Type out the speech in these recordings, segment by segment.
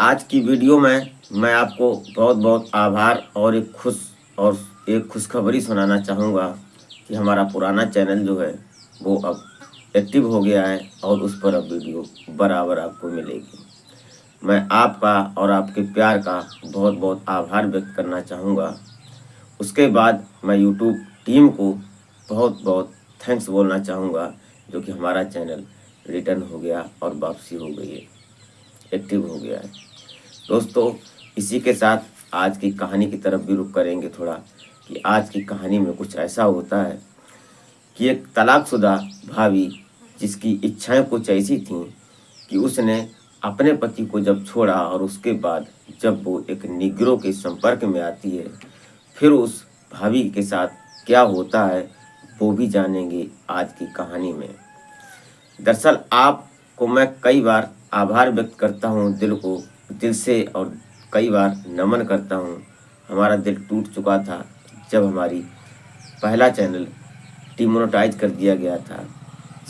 आज की वीडियो में मैं आपको बहुत बहुत आभार और एक खुशखबरी सुनाना चाहूँगा कि हमारा पुराना चैनल जो है वो अब एक्टिव हो गया है और उस पर अब वीडियो बराबर आपको मिलेगी। मैं आपका और आपके प्यार का बहुत बहुत आभार व्यक्त करना चाहूँगा। उसके बाद मैं यूट्यूब टीम को बहुत बहुत थैंक्स बोलना चाहूँगा, जो कि हमारा चैनल रिटर्न हो गया और वापसी हो गई है, एक्टिव हो गया है। दोस्तों, इसी के साथ आज की कहानी की तरफ भी रुख करेंगे थोड़ा, कि आज की कहानी में कुछ ऐसा होता है कि एक तलाकशुदा भाभी, जिसकी इच्छाएं कुछ ऐसी थीं कि उसने अपने पति को जब छोड़ा और उसके बाद जब वो एक निग्रो के संपर्क में आती है, फिर उस भाभी के साथ क्या होता है वो भी जानेंगे आज की कहानी में। दरअसल आपको मैं कई बार आभार व्यक्त करता हूँ दिल से, और कई बार नमन करता हूँ। हमारा दिल टूट चुका था जब हमारी पहला चैनल डिमोनेटाइज कर दिया गया था,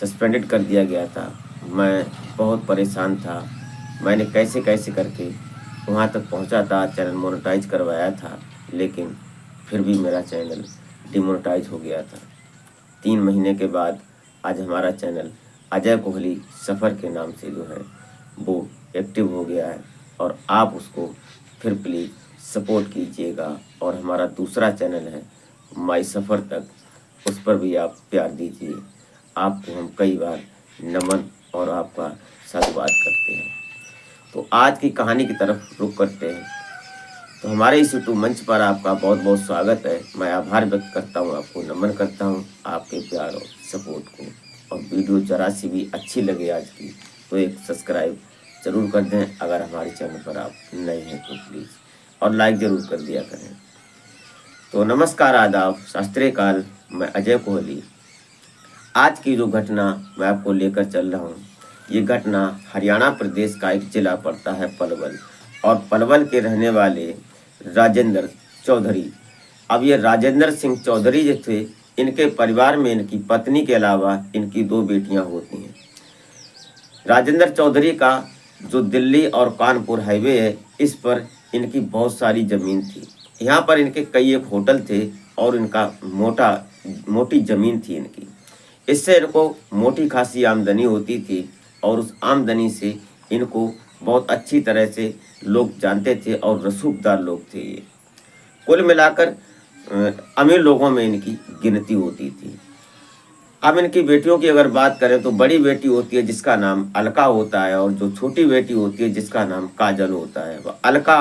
सस्पेंडेड कर दिया गया था। मैं बहुत परेशान था। मैंने कैसे कैसे करके वहाँ तक पहुँचा था, चैनल मोनेटाइज करवाया था, लेकिन फिर भी मेरा चैनल डिमोनेटाइज हो गया था। 3 महीने के बाद आज हमारा चैनल अजय कोहली सफ़र के नाम से जो है वो एक्टिव हो गया है, और आप उसको फिर प्लीज़ सपोर्ट कीजिएगा। और हमारा दूसरा चैनल है माई सफ़र तक, उस पर भी आप प्यार दीजिए। आपको हम कई बार नमन और आपका साधुवाद करते हैं। तो आज की कहानी की तरफ रुख करते हैं। तो हमारे इस यूट्यूब मंच पर आपका बहुत बहुत स्वागत है। मैं आभार व्यक्त करता हूँ, आपको नमन करता हूँ आपके प्यार और सपोर्ट को। और वीडियो जरा सी भी अच्छी लगे आज की, तो एक सब्सक्राइब ज़रूर कर दें। अगर हमारे चैनल पर आप नए हैं तो प्लीज़, और लाइक ज़रूर कर दिया करें। तो नमस्कार, आदाब, शास्त्रीय काल। मैं अजय कोहली। आज की जो घटना मैं आपको लेकर चल रहा हूँ, ये घटना हरियाणा प्रदेश का एक जिला पड़ता है पलवल, और पलवल के रहने वाले राजेंद्र चौधरी। अब ये राजेंद्र सिंह चौधरी जो थे, इनके परिवार में इनकी पत्नी के अलावा इनकी 2 बेटियां होती हैं। राजेंद्र चौधरी का जो दिल्ली और कानपुर हाईवे है, इस पर इनकी बहुत सारी ज़मीन थी। यहाँ पर इनके कई एक होटल थे और इनका मोटी ज़मीन थी इनकी। इससे इनको मोटी खासी आमदनी होती थी, और उस आमदनी से इनको बहुत अच्छी तरह से लोग जानते थे और रसूखदार लोग थे ये। कुल मिलाकर अमीर लोगों में इनकी गिनती होती थी। अब इनकी बेटियों की अगर बात करें तो बड़ी बेटी होती है जिसका नाम अलका होता है, और जो छोटी बेटी होती है जिसका नाम काजल होता है। वह अलका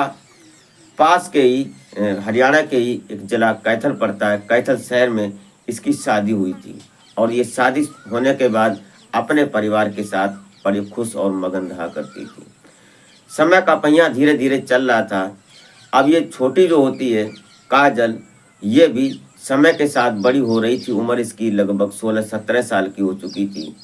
पास के ही हरियाणा के ही एक जिला कैथल पड़ता है, कैथल शहर में इसकी शादी हुई थी। और ये शादी होने के बाद अपने परिवार के साथ बड़ी खुश और मगन रहा करती थी। समय का पहिया धीरे धीरे चल रहा था। अब ये छोटी जो होती है काजल, ये भी समय के साथ बड़ी हो रही थी। उम्र इसकी लगभग 16-17 साल की हो चुकी थी।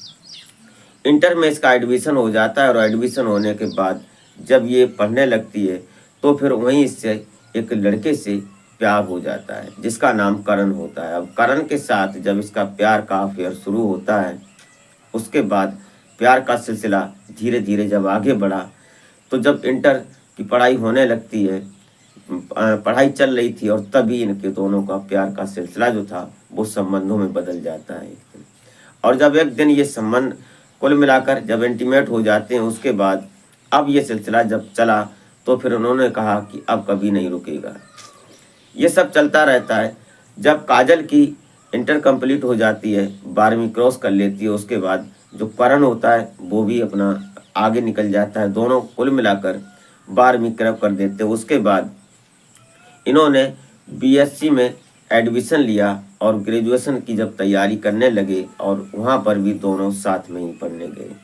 इंटर में इसका एडमिशन हो जाता है, और एडमिशन होने के बाद जब ये पढ़ने लगती है तो फिर वहीं इससे एक लड़के से प्यार हो जाता है जिसका नाम करण होता है। अब करण के साथ जब इसका प्यार का अफेयर शुरू होता है, उसके बाद प्यार का सिलसिला धीरे धीरे जब आगे बढ़ा, तो जब इंटर की पढ़ाई होने लगती है, पढ़ाई चल रही थी, और तभी इनके दोनों का प्यार का सिलसिला जो था वो संबंधों में बदल जाता है एक दिन। और जब एक दिन ये संबंध कुल मिलाकर जब इंटीमेट हो जाते हैं, उसके बाद अब ये सिलसिला जब चला तो फिर उन्होंने कहा कि अब कभी नहीं रुकेगा। ये सब चलता रहता है। जब काजल की इंटर कंप्लीट हो जाती है, 12वीं क्रॉस कर लेती है, उसके बाद जो करण होता है वो भी अपना आगे निकल जाता है। दोनों कुल मिलाकर 12वीं क्रैक कर देते हैं। उसके बाद इन्होंने बीएससी में एडमिशन लिया और ग्रेजुएशन की जब तैयारी करने लगे, और वहाँ पर भी दोनों साथ में ही पढ़ने गए।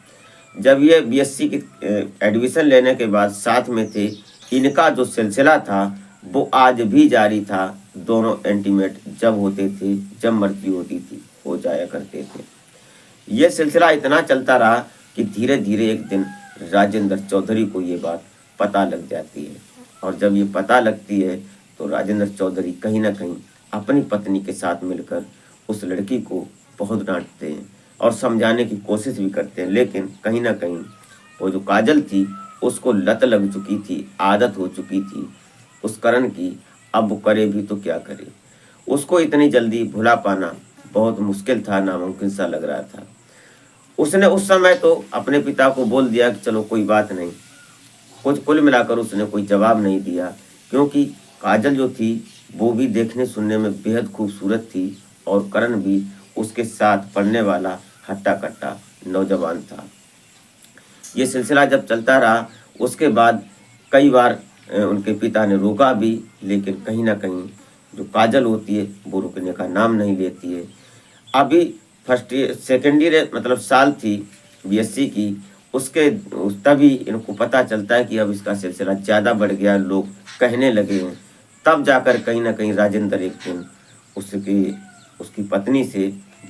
जब ये बीएससी की एडमिशन लेने के बाद साथ में थे, इनका जो सिलसिला था वो आज भी जारी था। दोनों इंटीमेट जब होते थे, जब मर्जी होती थी, हो जाया करते थे। ये सिलसिला इतना चलता रहा कि धीरे धीरे एक दिन राजेंद्र चौधरी को ये बात पता लग जाती है। और जब ये पता लगती है तो राजेंद्र चौधरी कहीं ना कहीं अपनी पत्नी के साथ मिलकर उस लड़की को बहुत डांटते हैं और समझाने की कोशिश भी करते हैं, लेकिन कहीं ना कहीं वो जो काजल थी उसको लत लग चुकी थी, आदत हो चुकी थी उस करण की। अब वो करे भी तो क्या करे। उसको इतनी जल्दी भुला पाना बहुत मुश्किल था, नामुमकिन सा लग रहा था। उसने उस समय तो अपने पिता को बोल दिया कि चलो कोई बात नहीं। कुछ कुल मिलाकर उसने कोई जवाब नहीं दिया, क्योंकि काजल जो थी वो भी देखने सुनने में बेहद खूबसूरत थी और करण भी उसके साथ पढ़ने वाला हट्टा कट्टा नौजवान था। ये सिलसिला जब चलता रहा उसके बाद कई बार उनके पिता ने रोका भी, लेकिन कहीं ना कहीं जो काजल होती है वो रुकने का नाम नहीं लेती है। अभी फर्स्ट ईयर सेकेंड ईयर मतलब साल थी बीएससी की, उसके तभी इनको पता चलता है कि अब इसका सिलसिला ज़्यादा बढ़ गया, लोग कहने लगे हैं। तब जाकर कहीं ना कहीं राजेंद्र एक दिन उसकी उसकी पत्नी से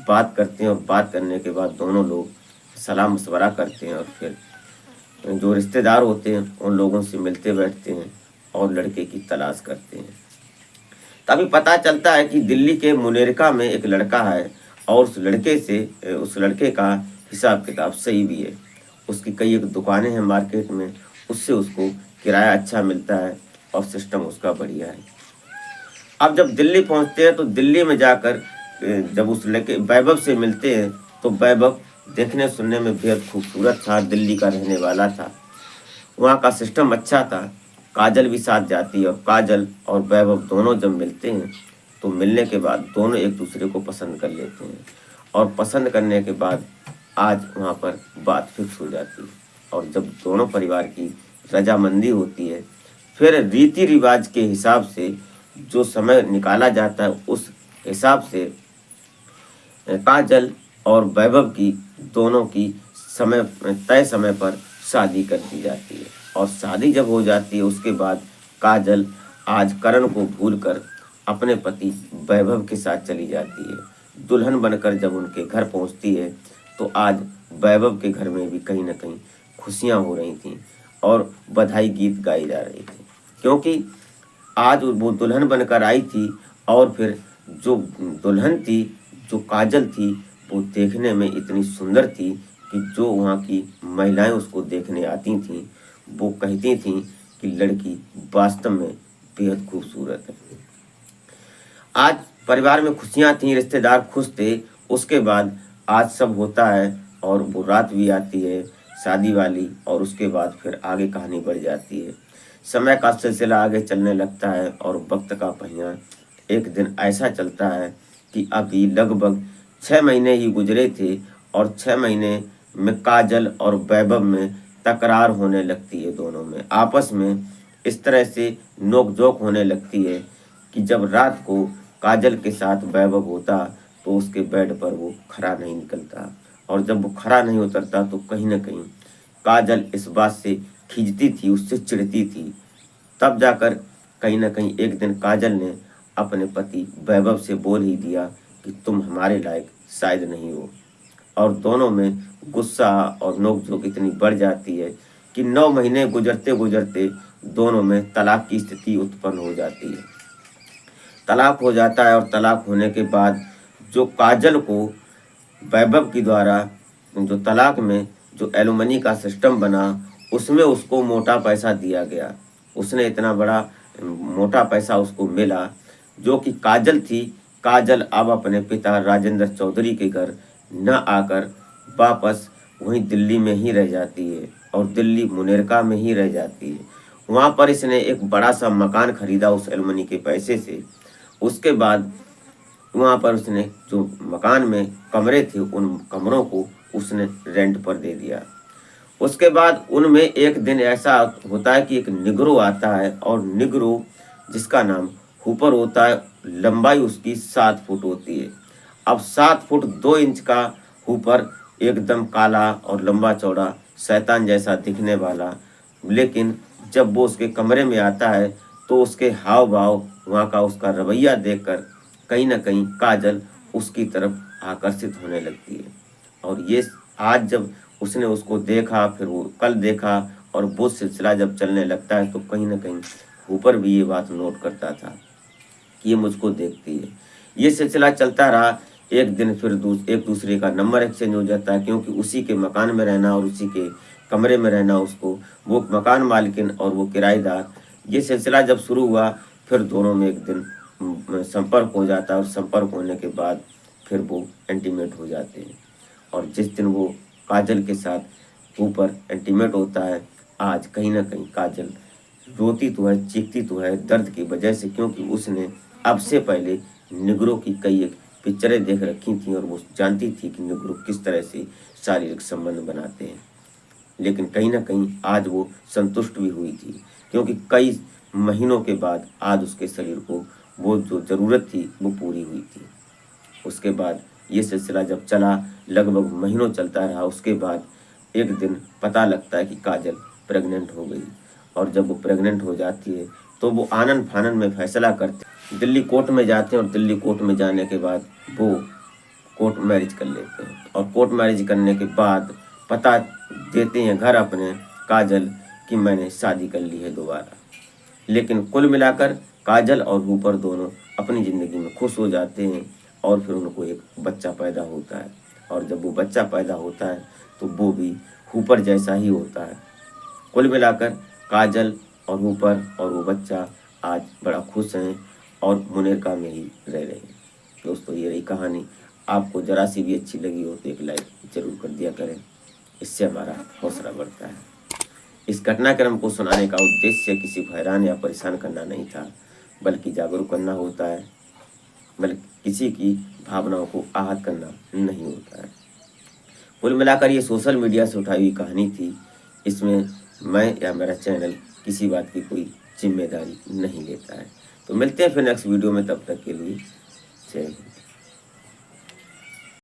बात करते हैं और बात करने के बाद दोनों लोग सलाह मशवरा करते हैं और फिर जो रिश्तेदार होते हैं उन लोगों से मिलते बैठते हैं और लड़के की तलाश करते हैं। तभी पता चलता है कि दिल्ली के मुनेरका में एक लड़का है और उस लड़के का हिसाब किताब सही भी है। उसकी कई एक दुकानें हैं मार्केट में, उससे उसको किराया अच्छा मिलता है और सिस्टम उसका बढ़िया है। अब जब दिल्ली पहुंचते हैं तो दिल्ली में जाकर जब उस लड़के वैभव से मिलते हैं तो वैभव देखने सुनने में बेहद खूबसूरत था, दिल्ली का रहने वाला था, वहाँ का सिस्टम अच्छा था। काजल भी साथ जाती है और काजल और वैभव दोनों जब मिलते हैं तो मिलने के बाद दोनों एक दूसरे को पसंद कर लेते हैं और पसंद करने के बाद आज वहाँ पर बात फिक्स हो जाती है। और जब दोनों परिवार की रजामंदी होती है फिर रीति रिवाज के हिसाब से जो समय निकाला जाता है उस हिसाब से काजल और वैभव की दोनों की तय समय पर शादी कर दी जाती है। और शादी जब हो जाती है उसके बाद काजल आज करण को भूलकर अपने पति वैभव के साथ चली जाती है। दुल्हन बनकर जब उनके घर पहुंचती है तो आज वैभव के घर में भी कहीं ना कहीं खुशियां हो रही थीं और बधाई गीत गाए जा रहे थे, क्योंकि आज वो दुल्हन बनकर आई थी। और फिर जो दुल्हन थी, जो काजल थी, वो देखने में इतनी सुंदर थी कि जो वहाँ की महिलाएं उसको देखने आती थीं वो कहती थीं कि लड़की वास्तव में बेहद खूबसूरत है। आज परिवार में खुशियां थीं, रिश्तेदार खुश थे। उसके बाद आज सब होता है और वो रात भी आती है शादी वाली और उसके बाद फिर आगे कहानी बढ़ जाती है। समय का सिलसिला आगे चलने लगता है और वक्त का पहिया एक दिन ऐसा चलता है कि अभी लगभग 6 महीने ही गुजरे थे और 6 महीने में काजल और वैभव में तकरार होने लगती है। दोनों में आपस में इस तरह से नोक-झोंक होने लगती है कि जब रात को काजल के साथ वैभव होता तो उसके बेड पर वो खरा नहीं निकलता और जब वो खरा नहीं उतरता तो कहीं ना कहीं काजल इस बात से खींचती थी, उससे चिढ़ती थी। तब जाकर कहीं ना कहीं एक दिन काजल ने अपने पति वैभव से बोल ही दिया कि तुम हमारे लायक शायद नहीं हो। और दोनों में गुस्सा और नोक-झोंक इतनी बढ़ जाती है कि 9 महीने गुजरते गुजरते दोनों में तलाक की स्थिति उत्पन्न हो जाती है। तलाक हो जाता है और तलाक होने के बाद जो काजल को वैभव के द्वारा जो तलाक में जो एलुमनी का सिस्टम बना उसमें उसको मोटा पैसा दिया गया। उसने इतना बड़ा मोटा पैसा उसको मिला जो कि काजल थी। काजल अब अपने पिता राजेंद्र चौधरी के घर न आकर वापस वहीं दिल्ली में ही रह जाती है और दिल्ली मुनेरका में ही रह जाती है। वहाँ पर इसने एक बड़ा सा मकान खरीदा उस एलुमनी के पैसे से। उसके बाद वहाँ पर उसने जो मकान में कमरे थे उन कमरों को उसने रेंट पर दे दिया। उसके बाद उनमें एक दिन ऐसा होता है कि एक निग्रो आता है और निग्रो जिसका नाम हुपर होता है, लंबाई उसकी 7 फुट होती है। अब 7 फुट 2 इंच का हुपर एकदम काला और लंबा चौड़ा शैतान जैसा दिखने वाला, लेकिन जब वो उसके कमरे में आता है तो उसके हाव भाव वहाँ का उसका रवैया देखकर कहीं ना कहीं काजल उसकी तरफ आकर्षित होने लगती है। और ये आज जब उसने उसको देखा फिर वो कल देखा और वो सिलसिला जब चलने लगता है तो कहीं ना कहीं ऊपर भी ये बात नोट करता था कि ये मुझको देखती है। ये सिलसिला चलता रहा। एक दिन फिर एक दूसरे का नंबर एक्सचेंज हो जाता है, क्योंकि उसी के मकान में रहना और उसी के कमरे में रहना उसको, वो मकान मालिकिन और वो किराएदार। ये सिलसिला जब शुरू हुआ फिर दोनों में एक दिन संपर्क हो जाता है और संपर्क होने के बाद फिर वो इंटीमेट हो जाते हैं। और जिस दिन वो काजल के साथ ऊपर इंटीमेट होता है, आज कहीं ना कहीं काजल रोती तो है, चीखती तो है दर्द की वजह से, क्योंकि उसने अब से पहले निगरों की कई एक पिक्चरें देख रखी थी और वो जानती थी कि निगरो किस तरह से शारीरिक संबंध बनाते हैं। लेकिन कहीं ना कहीं आज वो संतुष्ट भी हुई थी, क्योंकि कई महीनों के बाद आज उसके शरीर को वो जो ज़रूरत थी वो पूरी हुई थी। उसके बाद ये सिलसिला जब चला, लगभग महीनों चलता रहा, उसके बाद एक दिन पता लगता है कि काजल प्रेग्नेंट हो गई। और जब वो प्रेग्नेंट हो जाती है तो वो आनन फानन में फैसला करते, दिल्ली कोर्ट में जाते हैं और दिल्ली कोर्ट में जाने के बाद वो कोर्ट मैरिज कर लेते हैं। और कोर्ट मैरिज करने के बाद पता देते हैं घर अपने काजल कि मैंने शादी कर ली है दोबारा। लेकिन कुल मिलाकर काजल और हूपर दोनों अपनी ज़िंदगी में खुश हो जाते हैं और फिर उनको एक बच्चा पैदा होता है। और जब वो बच्चा पैदा होता है तो वो भी हूपर जैसा ही होता है। कुल मिलाकर काजल और हूपर और वो बच्चा आज बड़ा खुश हैं और मुनेरका में ही रह रहे हैं। दोस्तों, ये रही कहानी। आपको ज़रा सी भी अच्छी लगी हो तो एक लाइक ज़रूर कर दिया करें, इससे हमारा हौसला बढ़ता है। इस घटनाक्रम को सुनाने का उद्देश्य किसी को हैरान या परेशान करना नहीं था, बल्कि जागरूक करना होता है, बल्कि किसी की भावनाओं को आहत करना नहीं होता है। कुल मिलाकर ये सोशल मीडिया से उठाई हुई कहानी थी। इसमें मैं या मेरा चैनल किसी बात की कोई जिम्मेदारी नहीं लेता है। तो मिलते हैं फिर नेक्स्ट वीडियो में, तब तक के लिए जय हिंद।